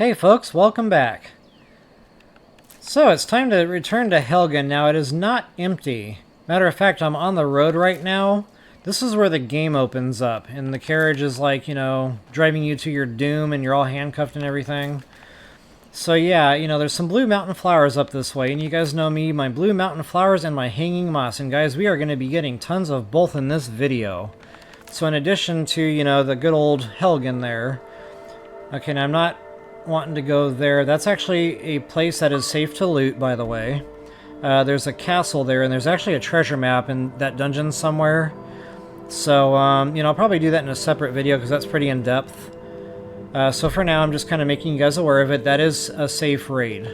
Hey folks, welcome back. So it's time to return to Helgen. Now it is not empty. Matter of fact, I'm on the road right now. This is where the game opens up, and the carriage is like, you know, driving you to your doom, and you're all handcuffed and everything. So yeah, you know, there's some blue mountain flowers up this way, and you guys know me, my blue mountain flowers and my hanging moss. And guys, we are going to be getting tons of both in this video. So in addition to, you know, the good old Helgen there. Okay, now I'm not wanting to go there. That's actually a place that is safe to loot, by the way. There's a castle there, and there's actually a treasure map in that dungeon somewhere. So, you know, I'll probably do that in a separate video because that's pretty in-depth. So for now, I'm just kind of making you guys aware of it. That is a safe raid.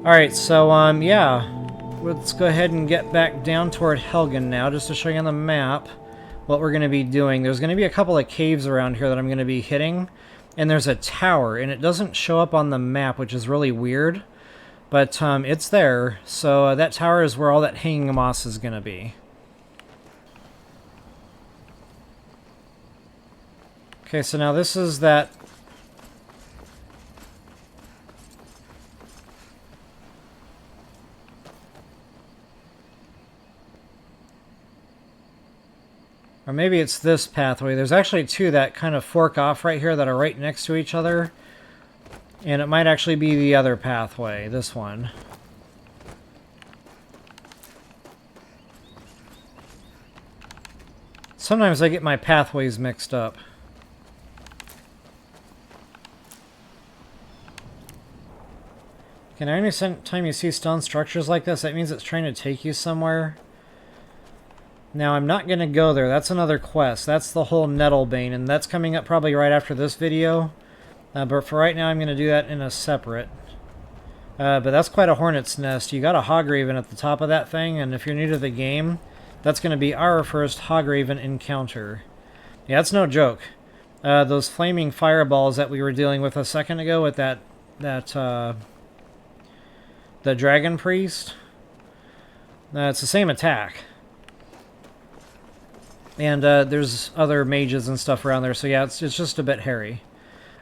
Alright, so, yeah. Let's go ahead and get back down toward Helgen now, just to show you on the map what we're going to be doing. There's going to be a couple of caves around here that I'm going to be hitting. And there's a tower, and it doesn't show up on the map, which is really weird. But it's there, so that tower is where all that hanging moss is going to be. Okay, so now this is that... Or maybe it's this pathway. There's actually two that kind of fork off right here that are right next to each other. And it might actually be the other pathway, this one. Sometimes I get my pathways mixed up. Okay, now any time you see stone structures like this, that means it's trying to take you somewhere. Now, I'm not going to go there. That's another quest. That's the whole Nettlebane, and that's coming up probably right after this video. But for right now, I'm going to do that in a separate. But that's quite a hornet's nest. You got a Hograven at the top of that thing, and if you're new to the game, that's going to be our first Hograven encounter. Yeah, that's no joke. Those flaming fireballs that we were dealing with a second ago with the Dragon Priest, it's the same attack. And there's other mages and stuff around there, so yeah, it's just a bit hairy.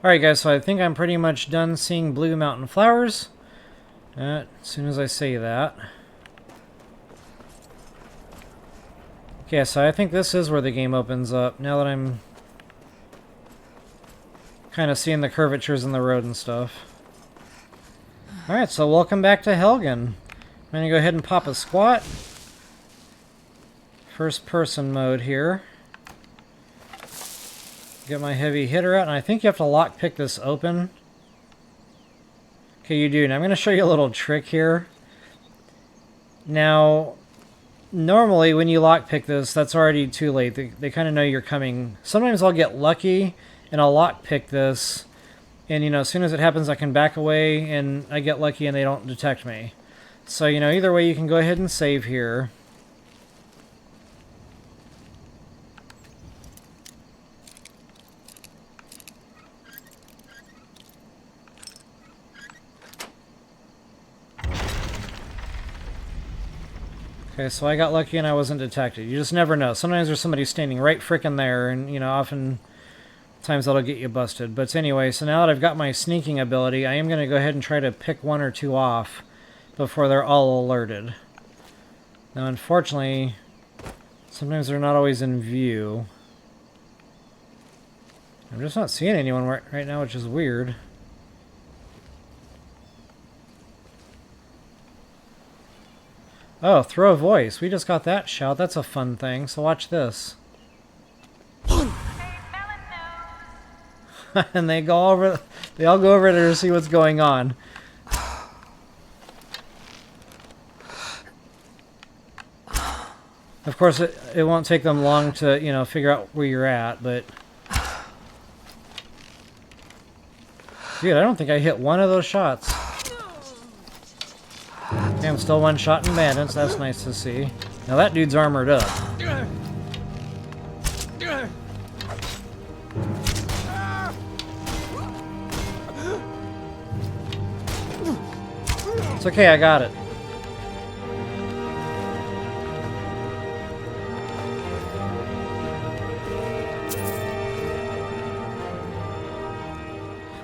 Alright guys, so I think I'm pretty much done seeing blue mountain flowers. As soon as I say that. Okay, so I think this is where the game opens up, now that I'm kind of seeing the curvatures in the road and stuff. Alright, so welcome back to Helgen. I'm going to go ahead and pop a squat. First person mode here. Get my heavy hitter out, and I think you have to lockpick this open. Okay, you do. Now I'm going to show you a little trick here. Now, normally when you lockpick this, that's already too late. They kind of know you're coming. Sometimes I'll get lucky and I'll lockpick this, and you know, as soon as it happens, I can back away and I get lucky and they don't detect me. So, you know, either way, you can go ahead and save here. Okay, so I got lucky and I wasn't detected. You just never know. Sometimes there's somebody standing right frickin' there, and, you know, often times that'll get you busted. But anyway, so now that I've got my sneaking ability, I am going to go ahead and try to pick one or two off before they're all alerted. Now, unfortunately, sometimes they're not always in view. I'm just not seeing anyone right now, which is weird. Oh, throw a voice. We just got that shout. That's a fun thing. So watch this. And they all go over there to see what's going on. Of course, it won't take them long to, you know, figure out where you're at, but... Dude, I don't think I hit one of those shots. Okay, I'm still one-shotting bandits. That's nice to see. Now that dude's armored up. It's okay, I got it.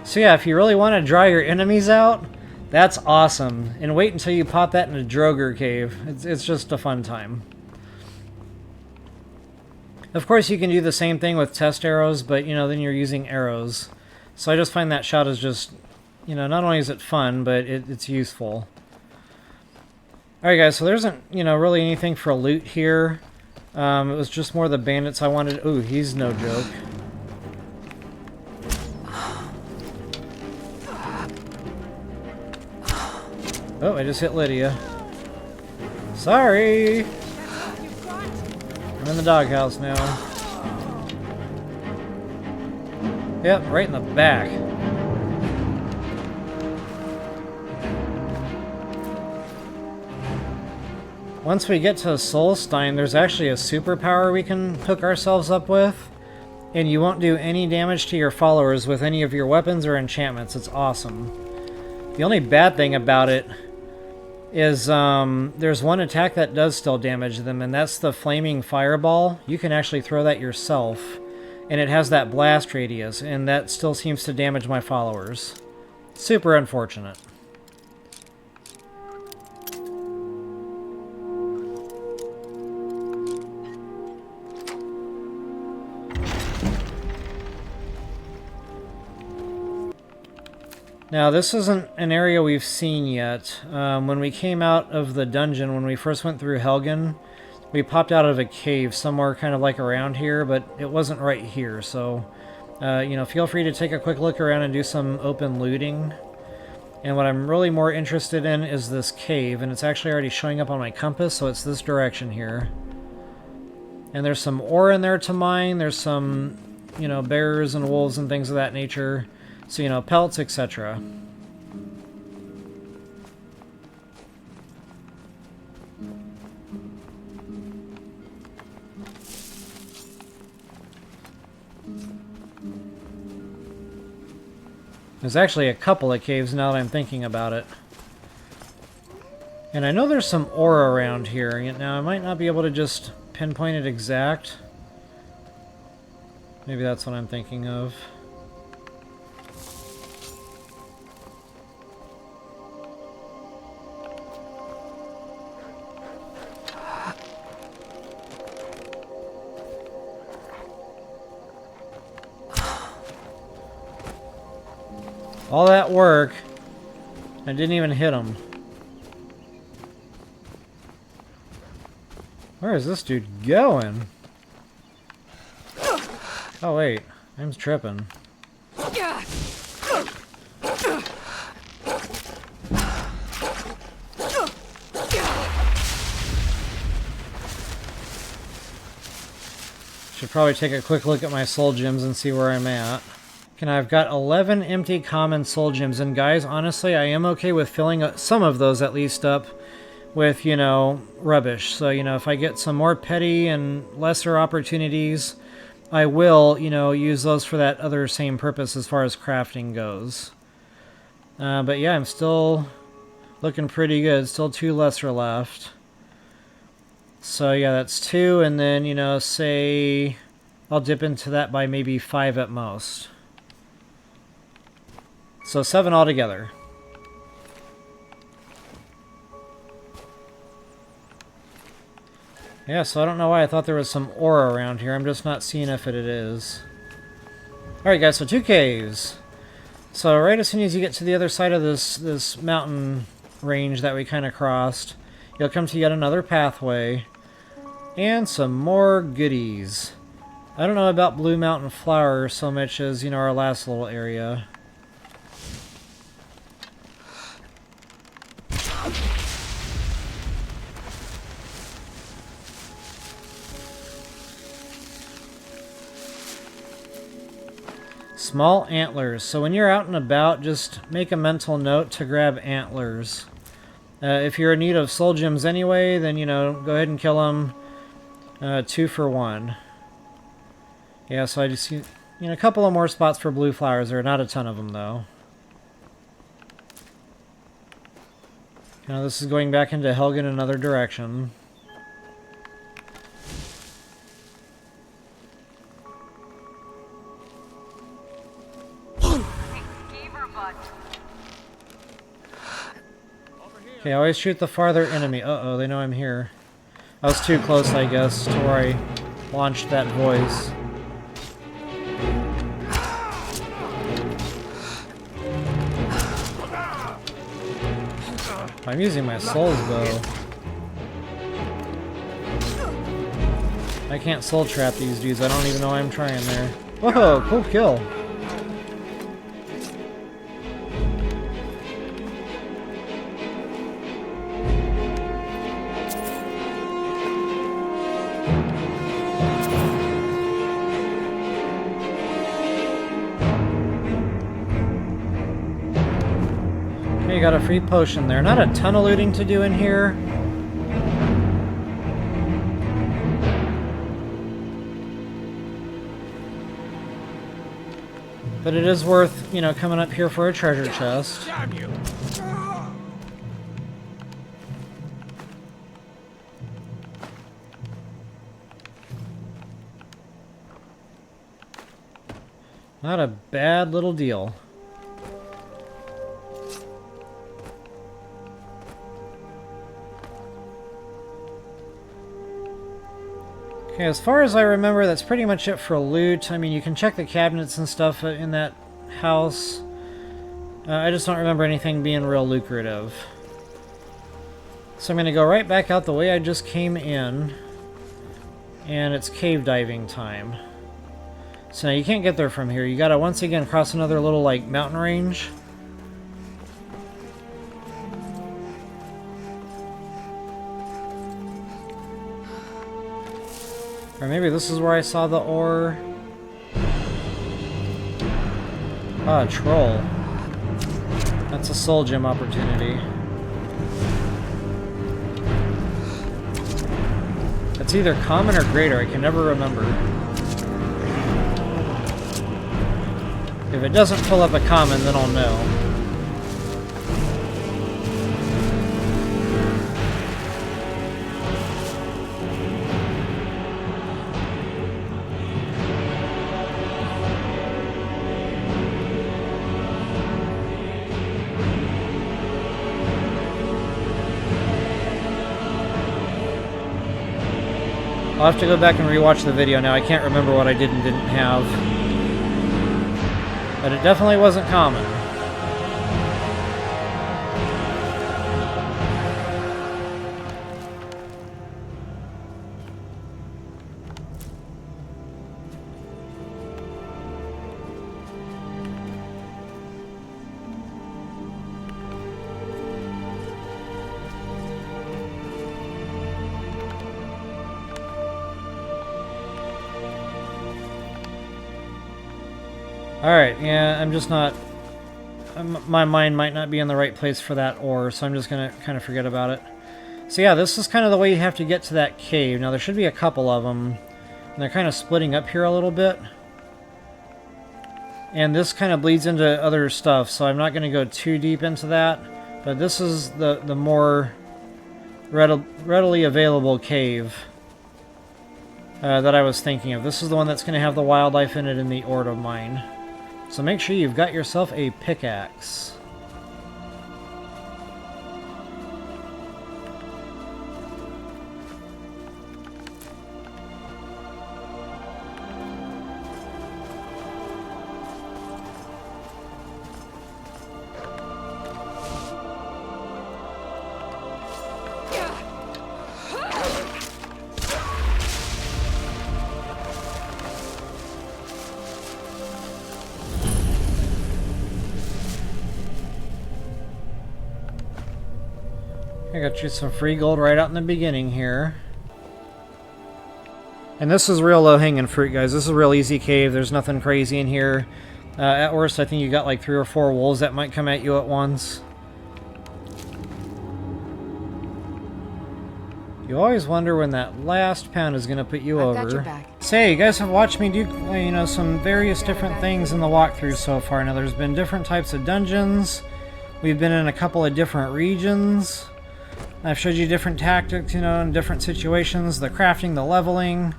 So yeah, if you really want to dry your enemies out, that's awesome. And wait until you pop that in a Droger cave. It's just a fun time. Of course, you can do the same thing with test arrows, but, you know, then you're using arrows. So I just find that shot is just, you know, not only is it fun, but it's useful. Alright guys, so there isn't, you know, really anything for loot here. It was just more the bandits I wanted. Ooh, he's no joke. Oh, I just hit Lydia. Sorry! I'm in the doghouse now. Yep, right in the back. Once we get to Solstein, there's actually a superpower we can hook ourselves up with, and you won't do any damage to your followers with any of your weapons or enchantments. It's awesome. The only bad thing about it is there's one attack that does still damage them, and that's the flaming fireball. You can actually throw that yourself, and it has that blast radius, and that still seems to damage my followers. Super unfortunate. Now, this isn't an area we've seen yet. When we came out of the dungeon, when we first went through Helgen, we popped out of a cave somewhere kind of like around here, but it wasn't right here, so, you know, feel free to take a quick look around and do some open looting. And what I'm really more interested in is this cave, and it's actually already showing up on my compass, so it's this direction here. And there's some ore in there to mine, there's some, you know, bears and wolves and things of that nature. So, you know, pelts, etc. There's actually a couple of caves now that I'm thinking about it. And I know there's some ore around here. Now, I might not be able to just pinpoint it exact. Maybe that's what I'm thinking of. All that work, I didn't even hit him. Where is this dude going? Oh wait, I'm tripping. Should probably take a quick look at my soul gems and see where I'm at. And I've got 11 empty common soul gems, and guys, honestly, I am okay with filling some of those at least up with, you know, rubbish. So, you know, if I get some more petty and lesser opportunities, I will, you know, use those for that other same purpose as far as crafting goes. But yeah, I'm still looking pretty good. Still 2 lesser left. So yeah, that's 2, and then, you know, say I'll dip into that by maybe 5 at most. So 7 altogether. Yeah, so I don't know why I thought there was some ore around here. I'm just not seeing if it is. Alright guys, so 2 caves. So right as soon as you get to the other side of this mountain range that we kind of crossed, you'll come to yet another pathway. And some more goodies. I don't know about Blue Mountain Flower so much as, you know, our last little area. Small antlers. So when you're out and about, just make a mental note to grab antlers. If you're in need of soul gems anyway, then, you know, go ahead and kill them 2 for 1. Yeah, so I just see, you know, a couple of more spots for blue flowers. There are not a ton of them, though. Now this is going back into Helgen another direction. Excuse Okay, always shoot the farther enemy. Uh-oh, they know I'm here. I was too close, I guess, to where I launched that voice. I'm using my soul's bow. I can't soul trap these dudes. I don't even know why I'm trying there. Whoa, cool kill. Okay, you got a free potion there. Not a ton of looting to do in here. But it is worth, you know, coming up here for a treasure chest. Damn you! Not a bad little deal. Okay, as far as I remember, that's pretty much it for loot. I mean, you can check the cabinets and stuff in that house. I just don't remember anything being real lucrative. So I'm going to go right back out the way I just came in. And it's cave diving time. So now you can't get there from here. You got to once again cross another little, like, mountain range. Or maybe this is where I saw the ore. Ah, a troll. That's a soul gem opportunity. It's either common or greater, I can never remember. If it doesn't pull up a common, then I'll know. I'll have to go back and rewatch the video now. I can't remember what I did and didn't have. But it definitely wasn't common. Alright, yeah, I'm just not... my mind might not be in the right place for that ore, so I'm just going to kind of forget about it. So yeah, this is kind of the way you have to get to that cave. Now, there should be a couple of them, and they're kind of splitting up here a little bit. And this kind of bleeds into other stuff, so I'm not going to go too deep into that. But this is the more readily available cave that I was thinking of. This is the one that's going to have the wildlife in it in the ore to mine. So make sure you've got yourself a pickaxe. I got you some free gold right out in the beginning here. And this is real low-hanging fruit, guys. This is a real easy cave. There's nothing crazy in here. At worst, I think you got like 3 or 4 wolves that might come at you at once. You always wonder when that last pound is going to put you over. Got your back. Say, you guys have watched me do, you know, some various different things in the walkthrough so far. Now, there's been different types of dungeons. We've been in a couple of different regions. I've showed you different tactics, you know, in different situations, the crafting, the leveling,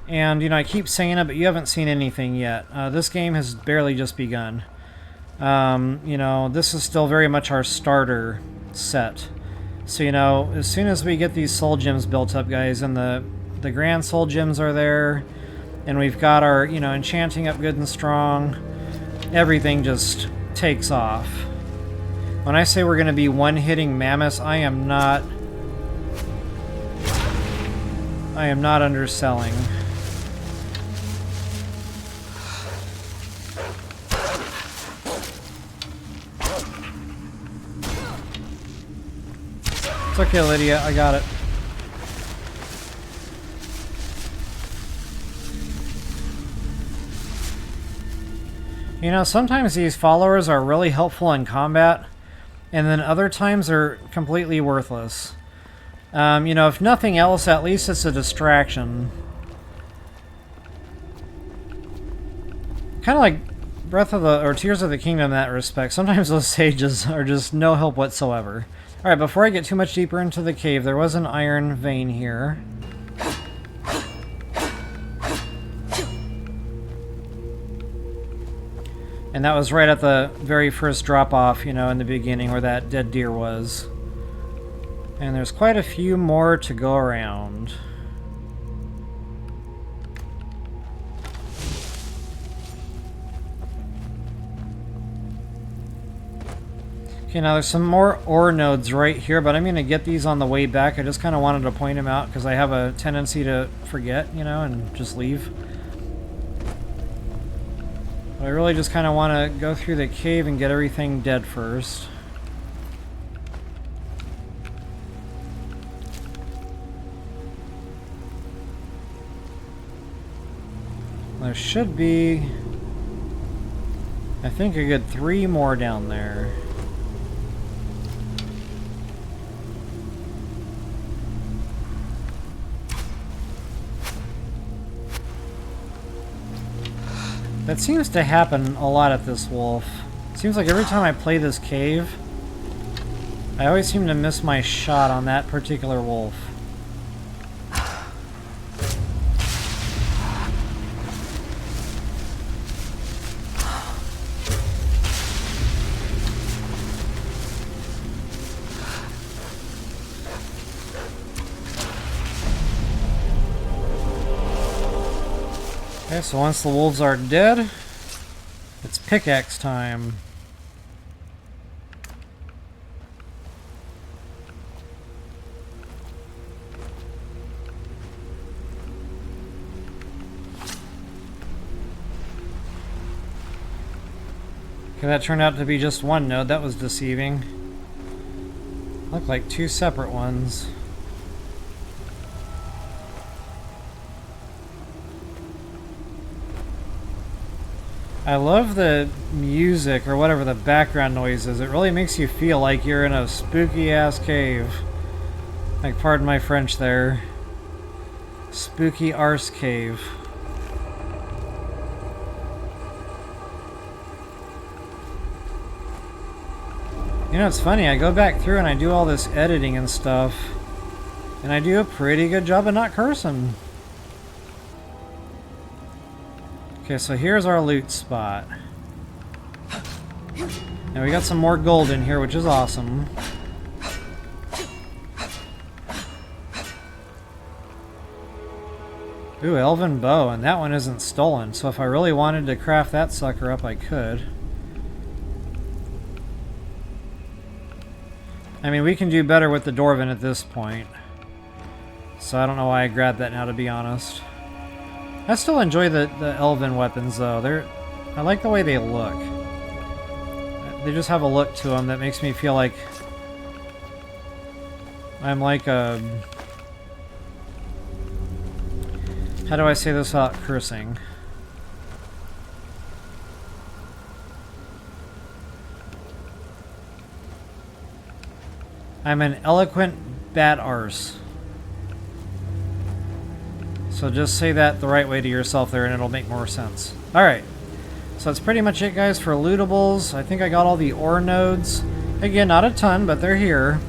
and, you know, I keep saying it, but you haven't seen anything yet. This game has barely just begun. You know, this is still very much our starter set. So, you know, as soon as we get these soul gems built up, guys, and the grand soul gems are there, and we've got our, you know, enchanting up good and strong, everything just takes off. When I say we're going to be one-hitting mammoths, I am not underselling. It's okay, Lydia, I got it. You know, sometimes these followers are really helpful in combat, and then other times they're completely worthless. You know, if nothing else, at least it's a distraction. Kind of like Breath of the, or Tears of the Kingdom in that respect. Sometimes those sages are just no help whatsoever. Alright, before I get too much deeper into the cave, there was an iron vein here. And that was right at the very first drop-off, you know, in the beginning where that dead deer was. And there's quite a few more to go around. Okay, now there's some more ore nodes right here, but I'm going to get these on the way back. I just kind of wanted to point them out because I have a tendency to forget, you know, and just leave. But I really just kind of want to go through the cave and get everything dead first. There should be, I think, a good 3 more down there. That seems to happen a lot at this wolf. Seems like every time I play this cave, I always seem to miss my shot on that particular wolf. Okay, so once the wolves are dead, it's pickaxe time. Okay, that turned out to be just one node. That was deceiving. Looked like 2 separate ones. I love the music, or whatever the background noise is. It really makes you feel like you're in a spooky-ass cave. Like, pardon my French there. Spooky arse cave. You know, it's funny, I go back through and I do all this editing and stuff, and I do a pretty good job of not cursing. Okay, so here's our loot spot. And we got some more gold in here, which is awesome. Ooh, elven bow, and that one isn't stolen, so if I really wanted to craft that sucker up, I could. I mean, we can do better with the Dwarven at this point. So I don't know why I grabbed that now, to be honest. I still enjoy the elven weapons, though. I like the way they look. They just have a look to them that makes me feel like I'm like a... How do I say this without cursing? I'm an eloquent bat arse. So just say that the right way to yourself there and it'll make more sense. Alright. So that's pretty much it, guys, for lootables. I think I got all the ore nodes. Again, not a ton, but they're here.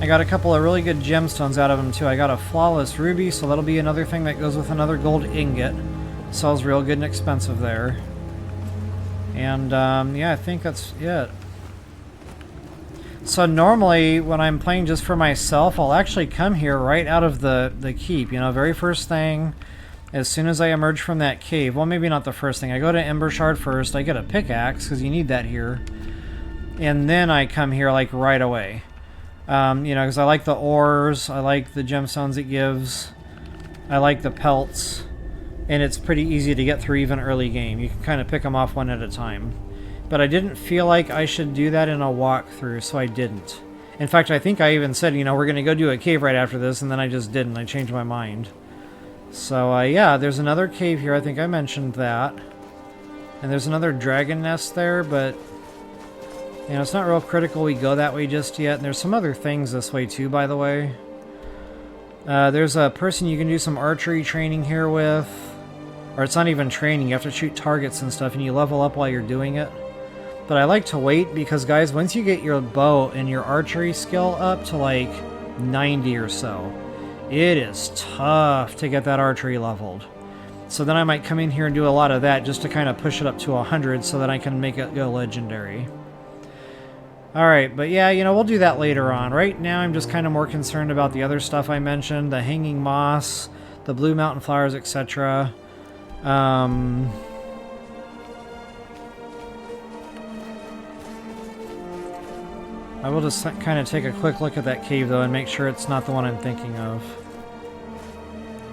I got a couple of really good gemstones out of them, too. I got a flawless ruby, so that'll be another thing that goes with another gold ingot. Sells real good and expensive there. And yeah, I think that's it. So normally when I'm playing just for myself, I'll actually come here right out of the keep. You know, very first thing, as soon as I emerge from that cave. Well, maybe not the first thing. I go to Ember Shard first. I get a pickaxe, because you need that here. And then I come here, like, right away. You know, because I like the ores. I like the gemstones it gives. I like the pelts. And it's pretty easy to get through even early game. You can kind of pick them off one at a time. But I didn't feel like I should do that in a walkthrough, so I didn't. In fact, I think I even said, you know, we're going to go do a cave right after this, and then I just didn't. I changed my mind. So, yeah, there's another cave here. I think I mentioned that. And there's another dragon nest there, but, you know, it's not real critical we go that way just yet. And there's some other things this way, too, by the way. There's a person you can do some archery training here with. Or it's not even training. You have to shoot targets and stuff, and you level up while you're doing it. But I like to wait because, guys, once you get your bow and your archery skill up to, like, 90 or so, it is tough to get that archery leveled. So then I might come in here and do a lot of that just to kind of push it up to 100 so that I can make it go legendary. Alright, but yeah, you know, we'll do that later on. Right now I'm just kind of more concerned about the other stuff I mentioned, the hanging moss, the blue mountain flowers, etc. I will just kind of take a quick look at that cave, though, and make sure it's not the one I'm thinking of.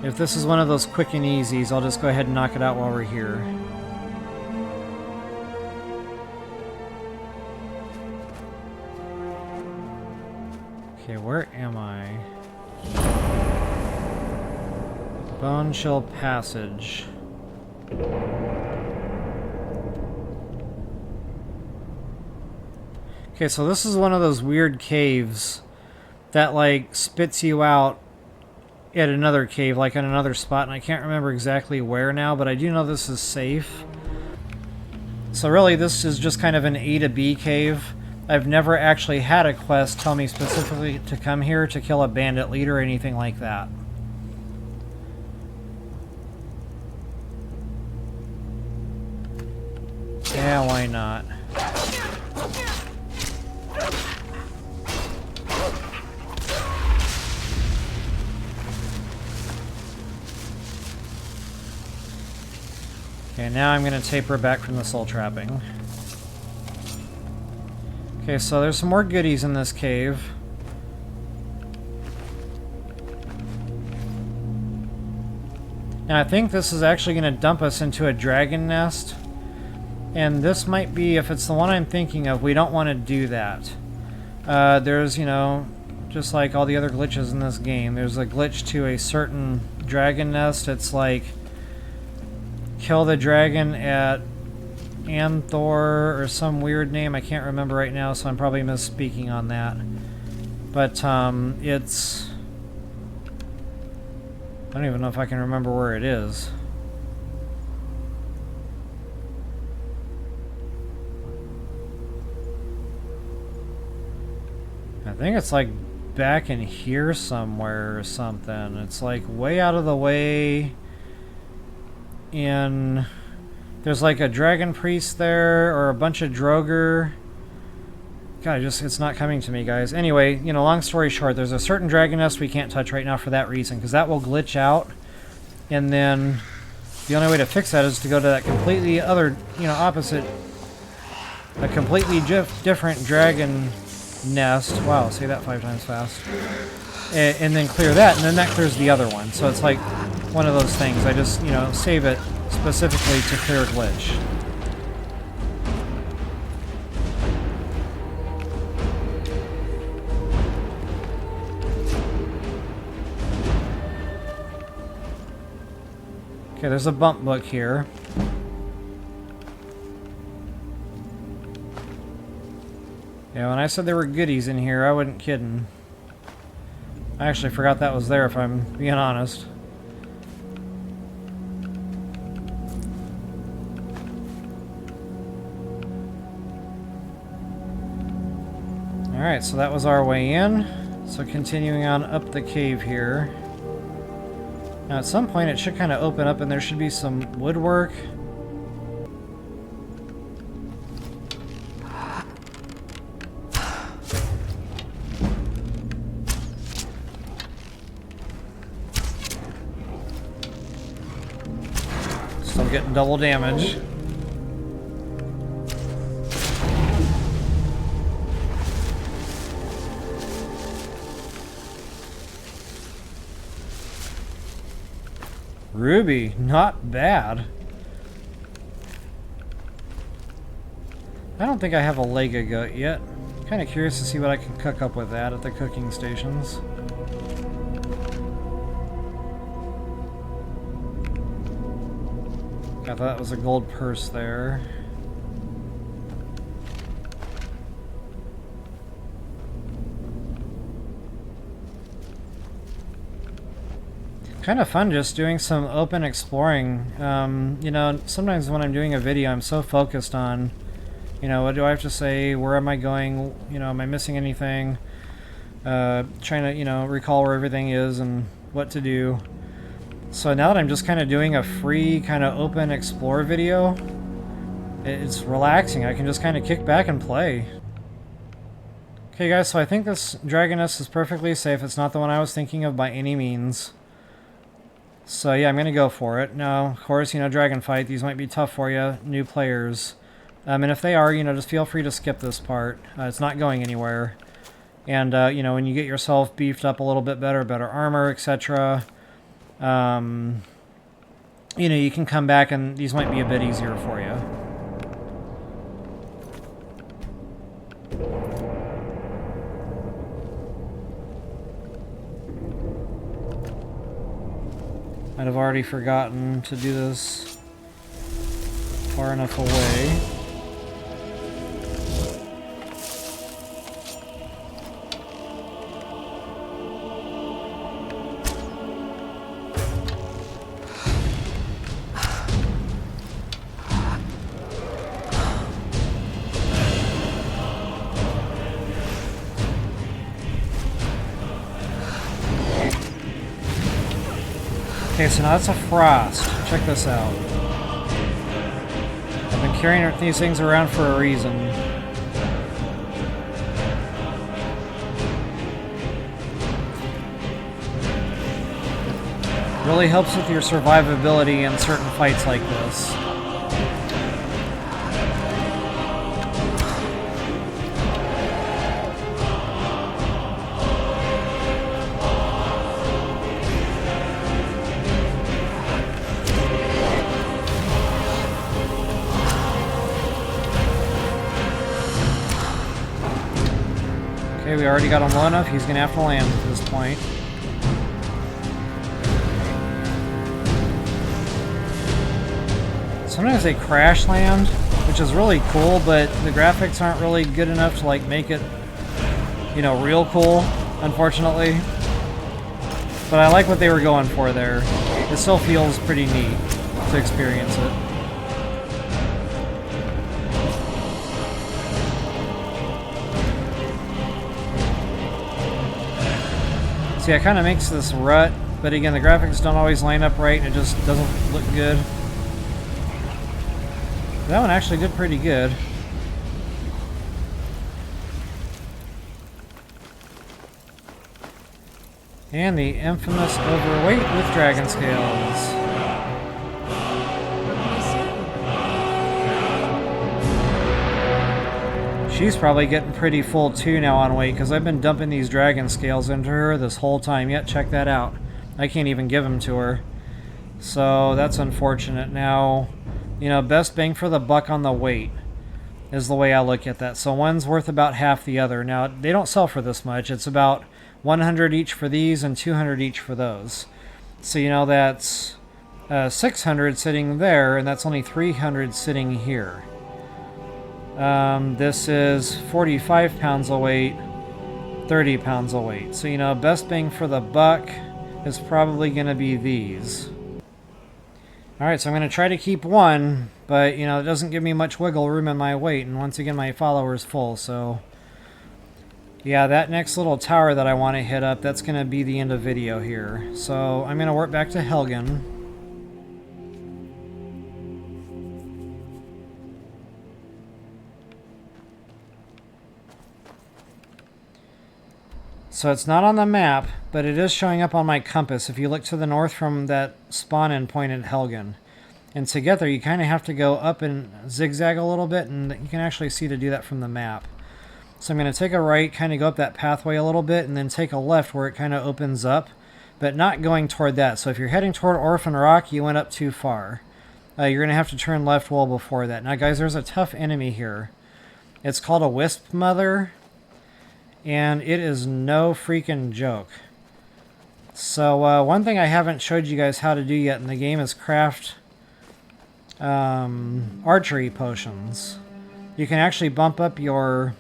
If this is one of those quick and easies, I'll just go ahead and knock it out while we're here. Okay, where am I? Bone Chill Passage. Okay, so this is one of those weird caves that, like, spits you out at another cave, like in another spot, and I can't remember exactly where now, but I do know this is safe. So really, this is just kind of an A to B cave. I've never actually had a quest tell me specifically to come here to kill a bandit leader or anything like that. Yeah, why not? Okay, now I'm going to taper back from the soul trapping. Okay, so there's some more goodies in this cave. And I think this is actually going to dump us into a dragon nest. And this might be, if it's the one I'm thinking of, we don't want to do that. There's, you know, just like all the other glitches in this game, there's a glitch to a certain dragon nest. It's like, kill the dragon at Anthor or some weird name. I can't remember right now, so I'm probably misspeaking on that. But it's... I don't even know if I can remember where it is. I think it's like back in here somewhere or something. It's like way out of the way. In there's like a dragon priest there or a bunch of Droger. God, it's not coming to me, guys. Anyway, you know, long story short, there's a certain dragon nest we can't touch right now for that reason, because that will glitch out, and then the only way to fix that is to go to that completely other, you know, opposite, a completely different dragon nest. Wow, say that 5 times fast. And then clear that, and then that clears the other one. So it's like one of those things. I just, you know, save it specifically to clear a glitch. Okay, there's a bump book here. Yeah, when I said there were goodies in here, I wasn't kidding. I actually forgot that was there, if I'm being honest. Alright, so that was our way in. So continuing on up the cave here. Now at some point it should kind of open up and there should be some woodwork. Still getting double damage. Ruby, not bad. I don't think I have a Lega goat yet. Kind of curious to see what I can cook up with that at the cooking stations. I thought that was a gold purse there. Kind of fun just doing some open exploring. You know, sometimes when I'm doing a video, I'm so focused on, you know, what do I have to say? Where am I going? You know, am I missing anything? Trying to, you know, recall where everything is and what to do. So now that I'm just kind of doing a free kind of open explore video, it's relaxing. I can just kind of kick back and play. Okay guys, so I think this Dragoness is perfectly safe. It's not the one I was thinking of by any means. So yeah, I'm going to go for it. Now, of course, you know, Dragon Fight, these might be tough for you, new players. And if they are, you know, just feel free to skip this part. It's not going anywhere. And, you know, when you get yourself beefed up a little bit better armor, etc., you know, you can come back and these might be a bit easier for you. I'd have already forgotten to do this far enough away. Okay, so now that's a frost. Check this out. I've been carrying these things around for a reason. Really helps with your survivability in certain fights like this. Okay, we already got him low enough. He's going to have to land at this point. Sometimes they crash land, which is really cool, but the graphics aren't really good enough to like make it, you know, real cool, unfortunately. But I like what they were going for there. It still feels pretty neat to experience it. See, it kind of makes this rut, but again, the graphics don't always line up right, and it just doesn't look good. That one actually did pretty good. And the infamous overweight with dragon scales. She's probably getting pretty full too now on weight, because I've been dumping these dragon scales into her this whole time. Yet, check that out. I can't even give them to her. So that's unfortunate. Now, you know, best bang for the buck on the weight is the way I look at that. So one's worth about half the other. Now, they don't sell for this much. It's about 100 each for these and 200 each for those. So, you know, that's 600 sitting there, and that's only 300 sitting here. This is 45 pounds of weight, 30 pounds of weight. So, you know, best bang for the buck is probably going to be these. Alright, so I'm going to try to keep one, but, you know, it doesn't give me much wiggle room in my weight, and once again, my follower's full, so... Yeah, that next little tower that I want to hit up, that's going to be the end of video here. So, I'm going to work back to Helgen. So it's not on the map, but it is showing up on my compass if you look to the north from that spawn-in point at Helgen. And to get there, you kind of have to go up and zigzag a little bit, and you can actually see to do that from the map. So I'm going to take a right, kind of go up that pathway a little bit, and then take a left where it kind of opens up, but not going toward that. So if you're heading toward Orphan Rock, you went up too far. You're going to have to turn left well before that. Now, guys, there's a tough enemy here. It's called a Wisp Mother, and it is no freaking joke. So one thing I haven't showed you guys how to do yet in the game is craft archery potions. You can actually bump up your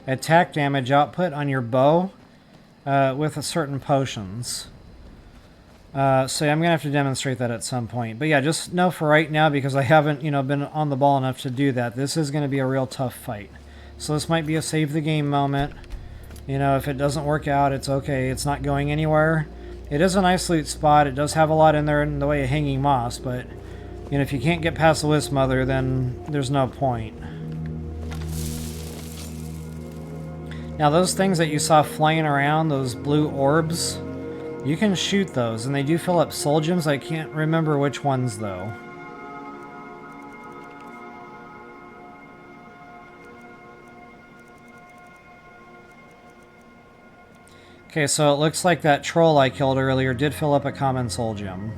attack damage output on your bow with certain potions. So I'm gonna have to demonstrate that at some point. But yeah, just know for right now, because I haven't been on the ball enough to do that, this is gonna be a real tough fight. So this might be a save the game moment. If it doesn't work out, it's okay. It's not going anywhere. It is a nice loot spot. It does have a lot in there in the way of hanging moss, but if you can't get past the Wisp Mother, then there's no point. Now those things that you saw flying around, those blue orbs, you can shoot those, and they do fill up soul gems. I can't remember which ones though. Okay, so it looks like that troll I killed earlier did fill up a common soul gem.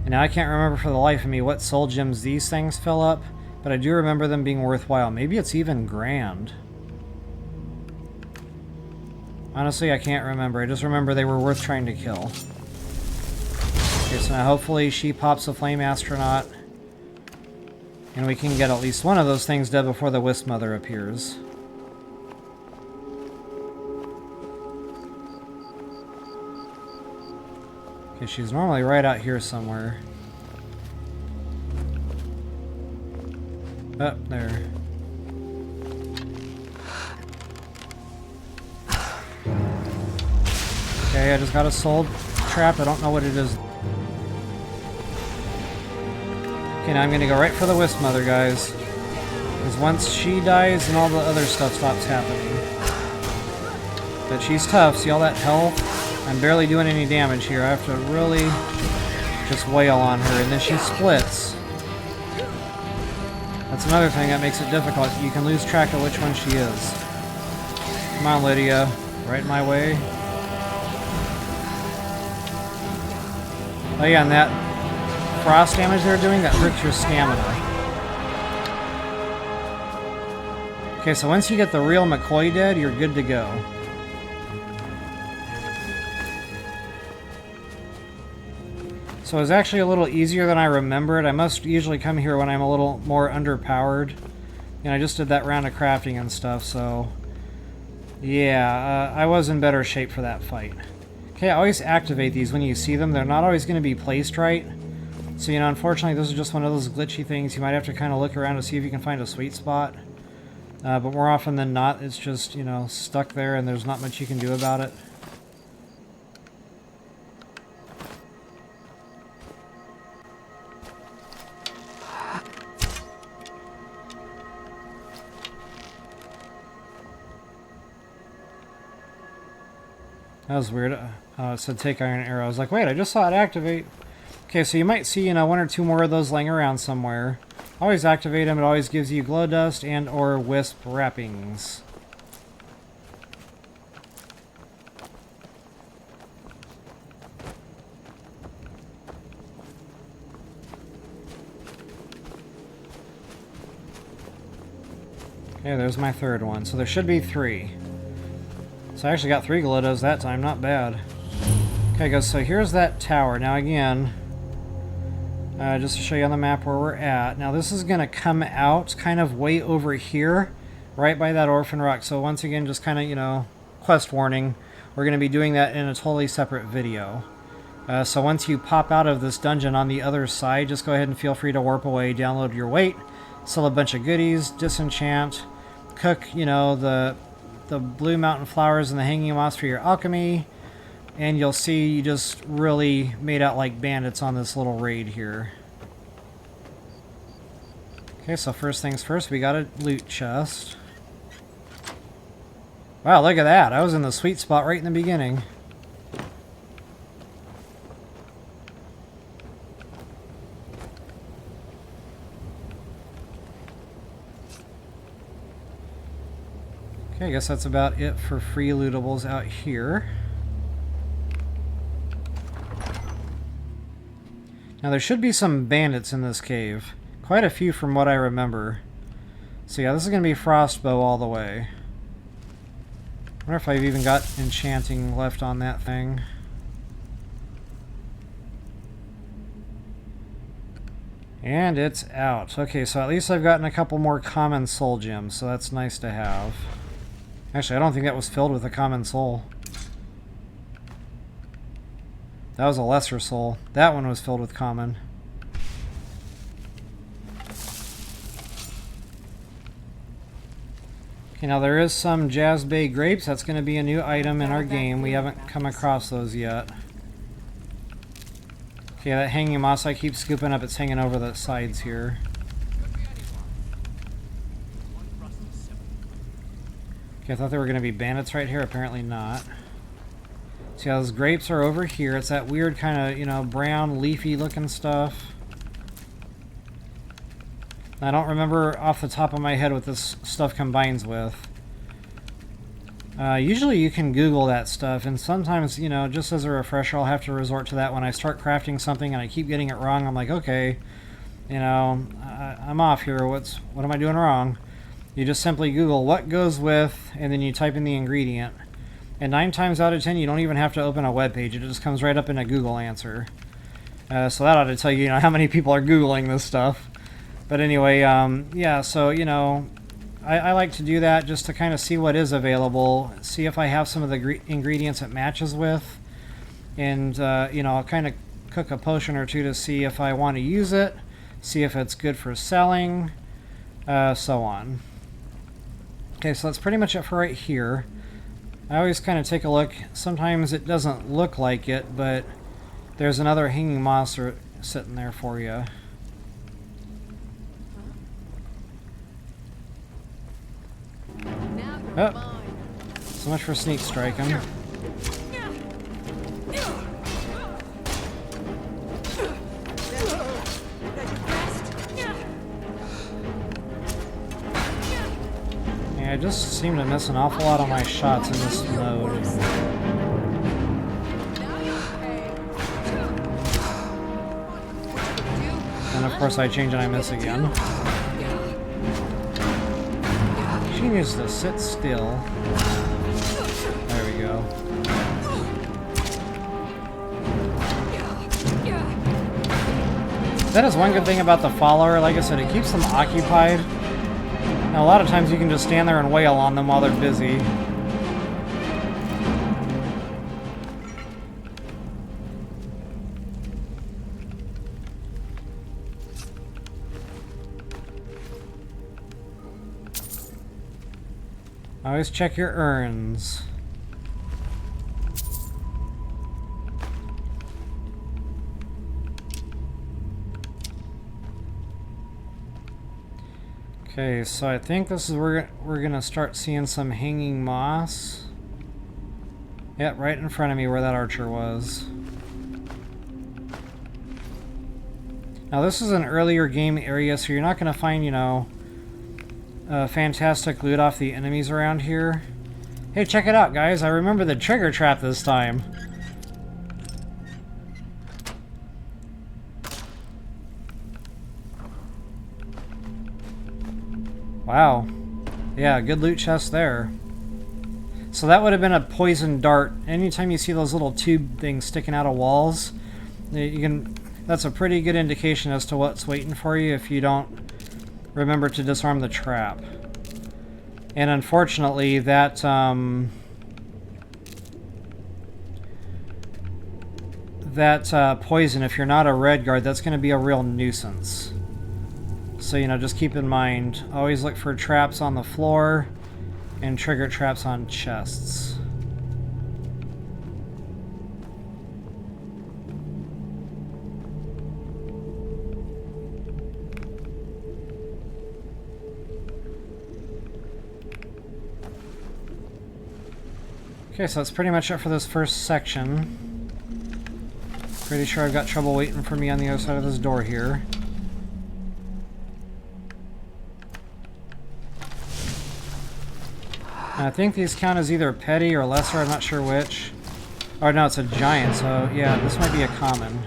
And now I can't remember for the life of me what soul gems these things fill up, but I do remember them being worthwhile. Maybe it's even grand. Honestly, I can't remember. I just remember they were worth trying to kill. Okay, so now hopefully she pops a flame astronaut, and we can get at least one of those things dead before the Wisp Mother appears. Okay, she's normally right out here somewhere. Oh, there. Okay, I just got a soul trap. I don't know what it is. Okay, now I'm gonna go right for the Wisp Mother, guys. Because once she dies, then all the other stuff stops happening. But she's tough. See all that health? I'm barely doing any damage here. I have to really just wail on her, and then she splits. That's another thing that makes it difficult. You can lose track of which one she is. Come on, Lydia. Right in my way. Oh yeah, and that frost damage they're doing, that hurts your stamina. Okay, so once you get the real McCoy dead, you're good to go. So it was actually a little easier than I remembered. I must usually come here when I'm a little more underpowered. And I just did that round of crafting and stuff, so... yeah, I was in better shape for that fight. Okay, I always activate these when you see them. They're not always going to be placed right. So, unfortunately, this is just one of those glitchy things. You might have to kind of look around to see if you can find a sweet spot. But more often than not, it's just, stuck there and there's not much you can do about it. That was weird. It said take iron arrow. I was like, wait, I just saw it activate. Okay, so you might see, one or two more of those laying around somewhere. Always activate them. It always gives you glow dust and or wisp wrappings. Okay, there's my third one. So there should be 3. So I actually got 3 glowdust that time, not bad. Okay guys, so here's that tower. Now again, just to show you on the map where we're at. Now this is going to come out kind of way over here, right by that orphan rock. So once again, just kind of, quest warning. We're going to be doing that in a totally separate video. So once you pop out of this dungeon on the other side, just go ahead and feel free to warp away, download your weight, sell a bunch of goodies, disenchant, cook, the blue mountain flowers and the hanging moss for your alchemy, and you'll see you just really made out like bandits on this little raid here. Okay, so first things first, we got a loot chest. Wow, look at that. I was in the sweet spot right in the beginning. Okay, I guess that's about it for free lootables out here. Now there should be some bandits in this cave. Quite a few from what I remember. So yeah, this is going to be Frostbow all the way. I wonder if I've even got enchanting left on that thing. And it's out. Okay, so at least I've gotten a couple more common soul gems, so that's nice to have. Actually, I don't think that was filled with a common soul. That was a lesser soul. That one was filled with common. Okay, now there is some Jazz Bay grapes. That's going to be a new item in our game. We haven't come across those yet. Okay, that hanging moss I keep scooping up, it's hanging over the sides here. Okay, I thought there were going to be bandits right here. Apparently not. See how those grapes are over here. It's that weird kind of, you know, brown, leafy looking stuff. I don't remember off the top of my head what this stuff combines with. Usually you can Google that stuff, and sometimes, you know, just as a refresher, I'll have to resort to that when I start crafting something and I keep getting it wrong. I'm like, okay, you know, I'm off here. What am I doing wrong? You just simply Google what goes with, and then you type in the ingredient. And 9 times out of 10, you don't even have to open a web page. It just comes right up in a Google answer. So that ought to tell you, you know, how many people are Googling this stuff. But anyway, yeah, so, you know, I like to do that just to kind of see what is available, see if I have some of the ingredients it matches with, and, you know, I'll kind of cook a potion or two to see if I want to use it, see if it's good for selling, so on. Okay, so that's pretty much it for right here. I always kind of take a look. Sometimes it doesn't look like it, but there's another hanging moss sitting there for you. Oh, so much for sneak striking. Yeah, I just seem to miss an awful lot of my shots in this mode. And of course I change and I miss again. She needs to sit still. There we go. That is one good thing about the follower. Like I said, it keeps them occupied. Now, a lot of times you can just stand there and wail on them while they're busy. Always check your urns. Okay, so I think this is where we're gonna start seeing some hanging moss. Yep, right in front of me where that archer was. Now this is an earlier game area, so you're not gonna find, you know, fantastic loot off the enemies around here. Hey, check it out, guys. I remember the trigger trap this time. Wow. Yeah, good loot chest there. So that would have been a poison dart. Anytime you see those little tube things sticking out of walls, that's a pretty good indication as to what's waiting for you if you don't remember to disarm the trap. And unfortunately, that poison, if you're not a red guard, that's going to be a real nuisance. So, you know, just keep in mind, always look for traps on the floor and trigger traps on chests. Okay, so that's pretty much it for this first section. Pretty sure I've got trouble waiting for me on the other side of this door here. I think these count as either petty or lesser, I'm not sure which. Oh no, it's a giant, so yeah, this might be a common.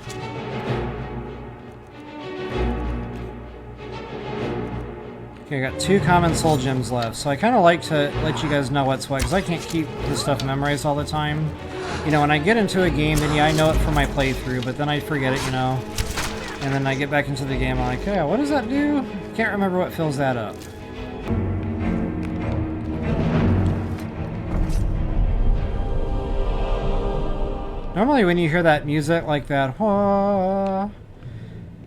Okay, I got 2 common soul gems left, so I kind of like to let you guys know what's what, because I can't keep this stuff memorized all the time. You know, when I get into a game, then yeah, I know it from my playthrough, but then I forget it, you know. And then I get back into the game, I'm like, yeah, what does that do? Can't remember what fills that up. Normally when you hear that music like that, wah,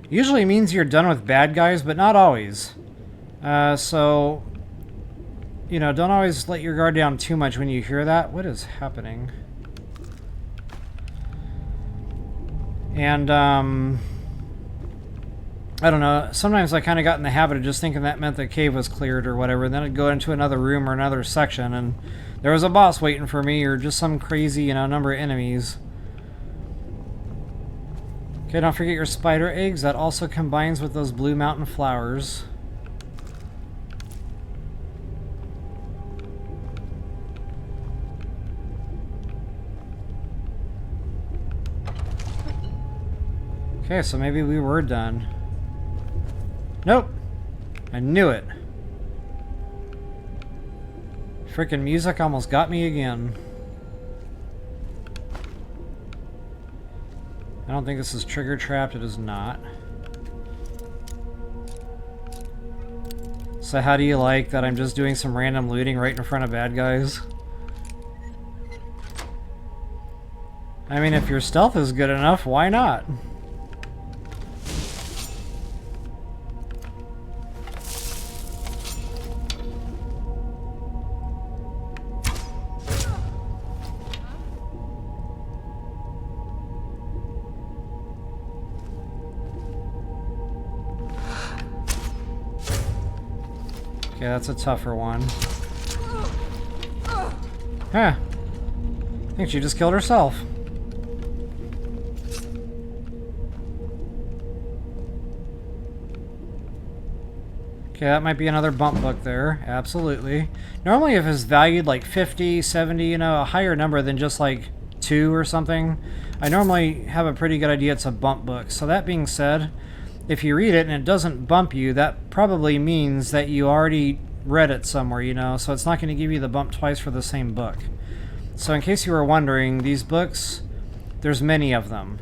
usually means you're done with bad guys, but not always. So, you know, don't always let your guard down too much when you hear that. What is happening? And, I don't know, sometimes I kind of got in the habit of just thinking that meant the cave was cleared or whatever, and then I'd go into another room or another section, and there was a boss waiting for me, or just some crazy, you know, number of enemies. Okay, don't forget your spider eggs. That also combines with those blue mountain flowers. Okay, so maybe we were done. Nope! I knew it. Frickin' music almost got me again. I don't think this is trigger trapped. It is not. So how do you like that I'm just doing some random looting right in front of bad guys? I mean, if your stealth is good enough, why not? Okay, that's a tougher one. Huh. I think she just killed herself. Okay, that might be another bump book there. Absolutely. Normally if it's valued like 50, 70, you know, a higher number than just like 2 or something, I normally have a pretty good idea it's a bump book. So that being said, if you read it and it doesn't bump you, that probably means that you already read it somewhere, you know, so it's not going to give you the bump twice for the same book. So in case you were wondering, these books, there's many of them.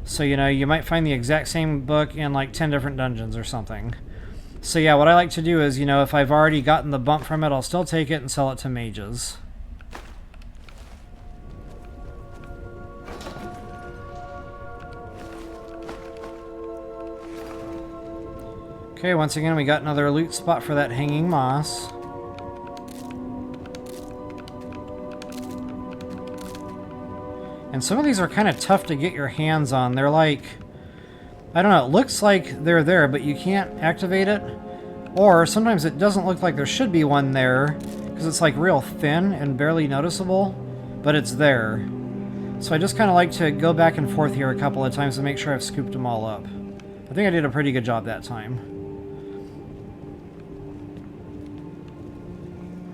So, you know, you might find the exact same book in like 10 different dungeons or something. So yeah, what I like to do is, you know, if I've already gotten the bump from it, I'll still take it and sell it to mages. Okay, once again, we got another loot spot for that hanging moss. And some of these are kind of tough to get your hands on. They're like, I don't know, it looks like they're there, but you can't activate it. Or sometimes it doesn't look like there should be one there, because it's like real thin and barely noticeable, but it's there. So I just kind of like to go back and forth here a couple of times to make sure I've scooped them all up. I think I did a pretty good job that time.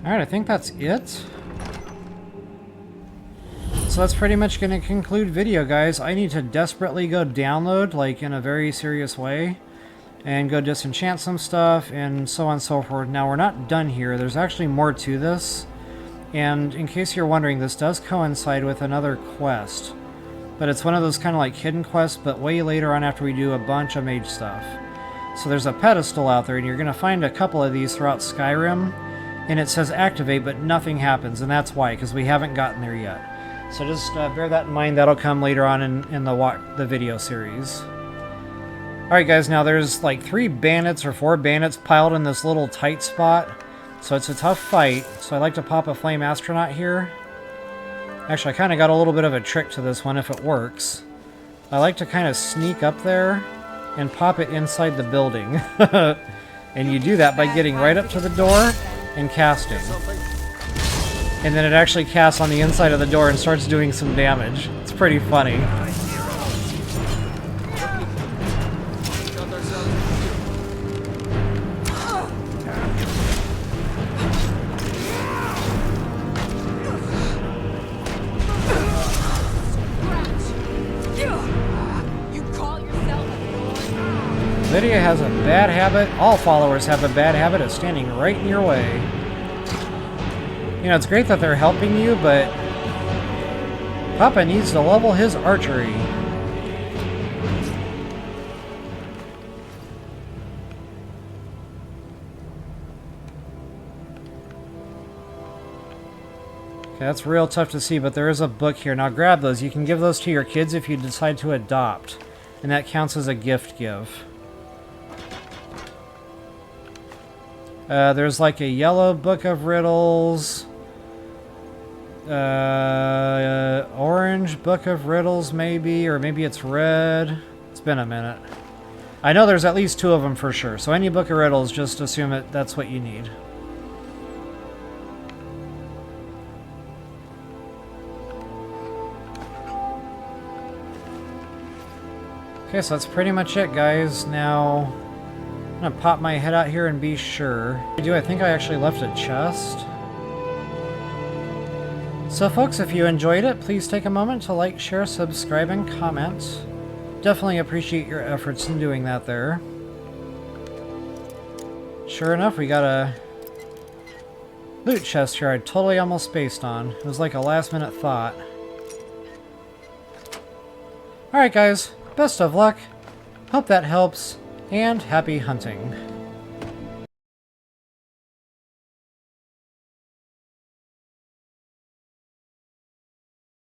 Alright, I think that's it. So that's pretty much going to conclude video, guys. I need to desperately go download, like in a very serious way, and go disenchant some stuff, and so on and so forth. Now, we're not done here. There's actually more to this. And in case you're wondering, this does coincide with another quest. But it's one of those kind of like hidden quests, but way later on after we do a bunch of mage stuff. So there's a pedestal out there, and you're going to find a couple of these throughout Skyrim. And it says activate, but nothing happens, and that's why, because we haven't gotten there yet. So just bear that in mind. That'll come later on in the video series. Alright guys, now there's like 3 bandits or 4 bandits piled in this little tight spot. So it's a tough fight. So I like to pop a flame astronaut here. Actually, I kind of got a little bit of a trick to this one if it works. I like to kind of sneak up there and pop it inside the building. And you do that by getting right up to the door and casting. And then it actually casts on the inside of the door and starts doing some damage. It's pretty funny. Lydia has a bad habit. All followers have a bad habit of standing right in your way. You know, it's great that they're helping you, but Papa needs to level his archery. Okay, that's real tough to see, but there is a book here. Now grab those. You can give those to your kids if you decide to adopt. And that counts as a gift give. There's like a yellow book of riddles. Orange book of riddles maybe, or maybe it's red. It's been a minute. I know there's at least 2 of them for sure. So any book of riddles, just assume that's what you need. Okay, so that's pretty much it, guys. Now, I'm gonna pop my head out here and be sure. I think I actually left a chest. So folks, if you enjoyed it, please take a moment to like, share, subscribe, and comment. Definitely appreciate your efforts in doing that there. Sure enough, we got a loot chest here I totally almost spaced on. It was like a last minute thought. Alright guys, best of luck, hope that helps, and happy hunting.